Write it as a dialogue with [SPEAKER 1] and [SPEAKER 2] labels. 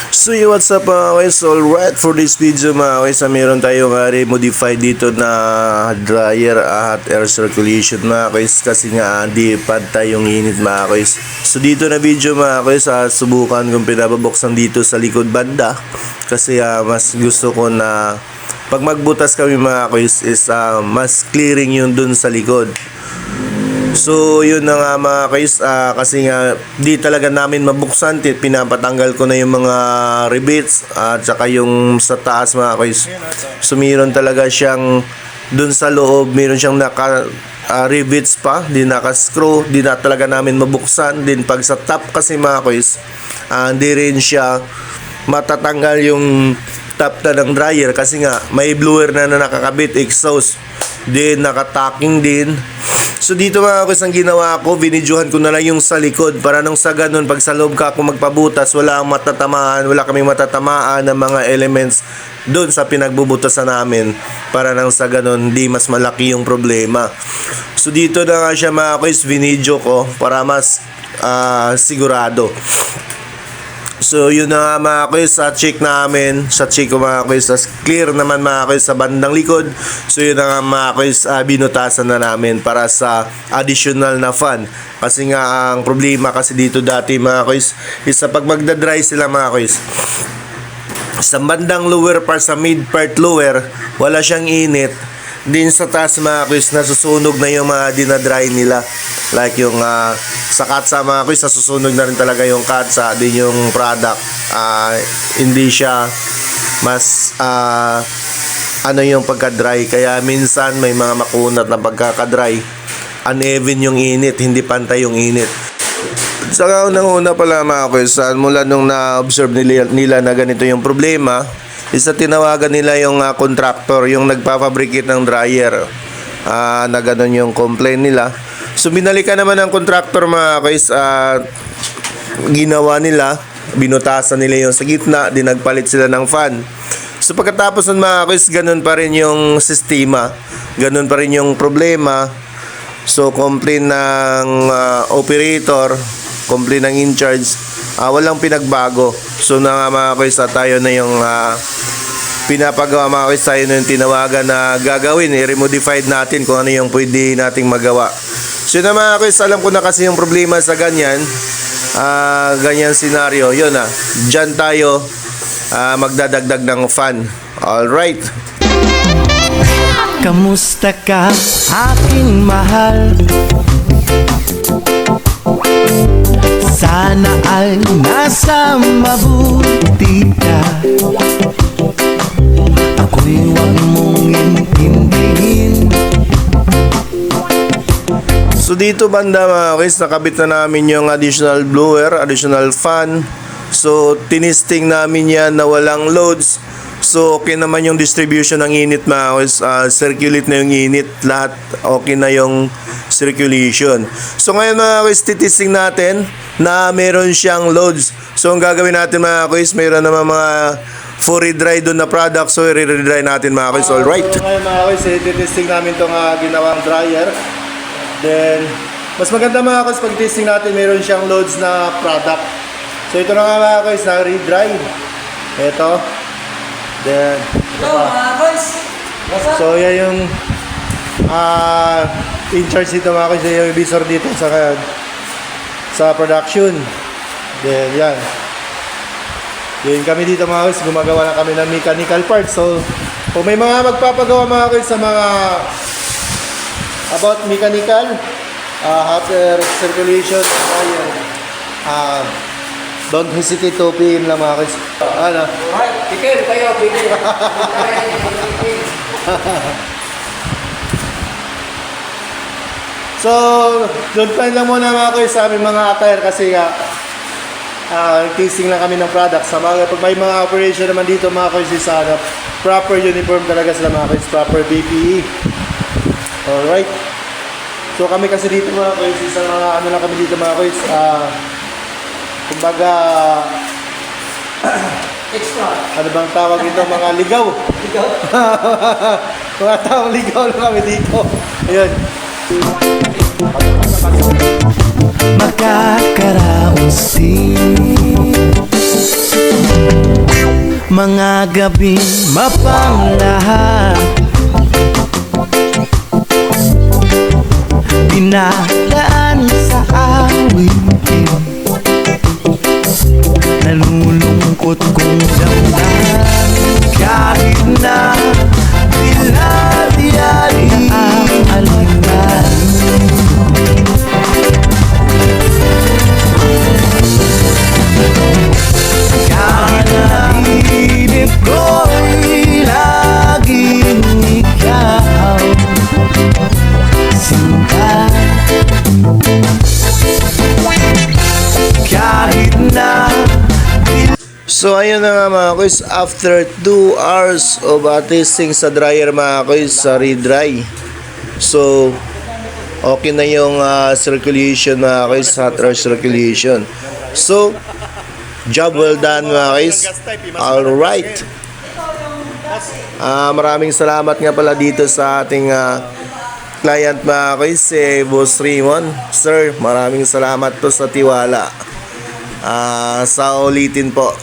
[SPEAKER 1] So what's up mga guys, alright for this video mga guys, meron tayong remodify dito na dryer at air circulation mga guys, kasi nga di pantay yung init mga guys. So dito na video mga guys, subukan kong pinababuksan dito sa likod banda, kasi mas gusto ko na pag magbutas kami mga guys is mas clearing yung dun sa likod. So yun na nga mga guys, kasi nga di talaga namin mabuksan, pinapatanggal ko na yung mga rivets at saka yung sa taas mga guys. So meron talaga siyang dun sa loob, meron siyang naka rivets pa, di naka-screw, di na talaga namin mabuksan. Din pag sa top kasi mga guys, hindi rin siya matatanggal yung top na ng dryer, kasi nga may blower na nakakabit, exhaust din, nakatacking din. So dito mga guys, ang ginawa ko, binidyohan ko na lang yung sa likod para nung sa ganun, pag sa loob ka kung magpabutas, wala kaming matatamaan ng mga elements doon sa pinagbubutasan namin, para nang sa ganun di mas malaki yung problema. So dito na nga siya mga guys, binidyo ko para mas sigurado. So yun na nga mga guys, check namin, check ko mga guys, clear naman mga guys sa bandang likod. So yun na nga mga guys, binutasan na namin para sa additional na fan. Kasi nga ang problema kasi dito dati mga guys is pag magdadry sila mga guys, sa bandang lower part, sa mid part lower, wala siyang init. Din sa taas mga guys, nasusunog na yung mga dinadry nila. Like yung sa katsa mga guys, nasusunog na rin talaga yung katsa. Din yung product, hindi siya mas yung pagka-dry. Kaya minsan may mga makunat na pagkaka-dry, uneven yung init, hindi pantay yung init. Saka unang-una pala mga guys, mula nung na-observe nila na ganito yung problema, isa tinawagan nila yung contractor, yung nagpapabricate ng dryer, na ganun yung complaint nila. So binalikan naman ng contractor mga guys, ginawa nila, binutasan nila yung sa gitna, din nagpalit sila ng fan. So pagkatapos ng mga guys, ganun pa rin yung sistema, ganun pa rin yung problema. So complaint ng operator, complaint ng in-charge, walang pinagbago. So na mga guys, tayo na yung pinapagawa mga guys, tayo na yung tinawagan na gagawin, i-remodified natin kung ano yung pwede nating magawa. So na mga guys, alam ko na kasi yung problema sa ganyan scenario. Yun dyan tayo magdadagdag ng fan. Alright.
[SPEAKER 2] Kamusta ka aking mahal? Sana ay nasa mabuti ka. Ako'y huwag mong intindihin.
[SPEAKER 1] So dito banda mga guys, nakabit na namin yung additional blower, additional fan. So tinisting namin yan na walang loads. So okay naman yung distribution ng init mga guys, circulate na yung init, lahat okay na yung circulation. So ngayon mga guys, titisting natin na meron siyang loads. So ang gagawin natin mga guys, meron naman mga fully dry doon na product, so i-redry natin mga guys. Alright. So ngayon mga guys, titisting namin itong ginawang dryer. Then mas maganda mga guys, pag testing natin meron siyang loads na product. So ito na nga mga guys, na re-dry. Ito. Then
[SPEAKER 3] hello mga guys.
[SPEAKER 1] So yan yung in charge dito mga guys, yung visor dito sa production. Then yan. Then kami dito mga guys, gumagawa na kami ng mechanical parts. So kung may mga magpapagawa mga guys sa mga about mechanical, hot air circulation, don't hesitate to PM lang mga guys.
[SPEAKER 3] Ay, pikir kayo, pikir.
[SPEAKER 1] So, doon pa lang muna mga guys sa aming mga attire, kasi testing lang kami ng product. Sa mga, pag may mga operation naman dito mga guys, is proper uniform talaga sila mga guys, proper PPE. Alright. So kami kasi dito mga guys, isa mga ano lang kami dito mga guys, kumbaga
[SPEAKER 3] Extra.
[SPEAKER 1] ano bang tawag dito, mga ligaw.
[SPEAKER 3] Ligaw.
[SPEAKER 1] Mga taong ligaw lang kami dito. Ayun.
[SPEAKER 2] Makakaraos din. mga gabing mapanglahat, pinadaan sa awitin, nalulungkot kong damdamin. Kahit na dilali-ali ang alalahanin, kahit na inip ko'y laging ikaw, sinta. Kahit na
[SPEAKER 1] So ayun na nga mga kuys, after 2 hours of testing sa dryer mga kuys, sa re-dry. So okay na yung circulation mga kuys, hot air circulation. So job well done mga kuys. Alright. Maraming salamat nga pala dito sa ating client mga kuys, si Boss Raymond. Sir, maraming salamat po sa tiwala. Sa ulitin po.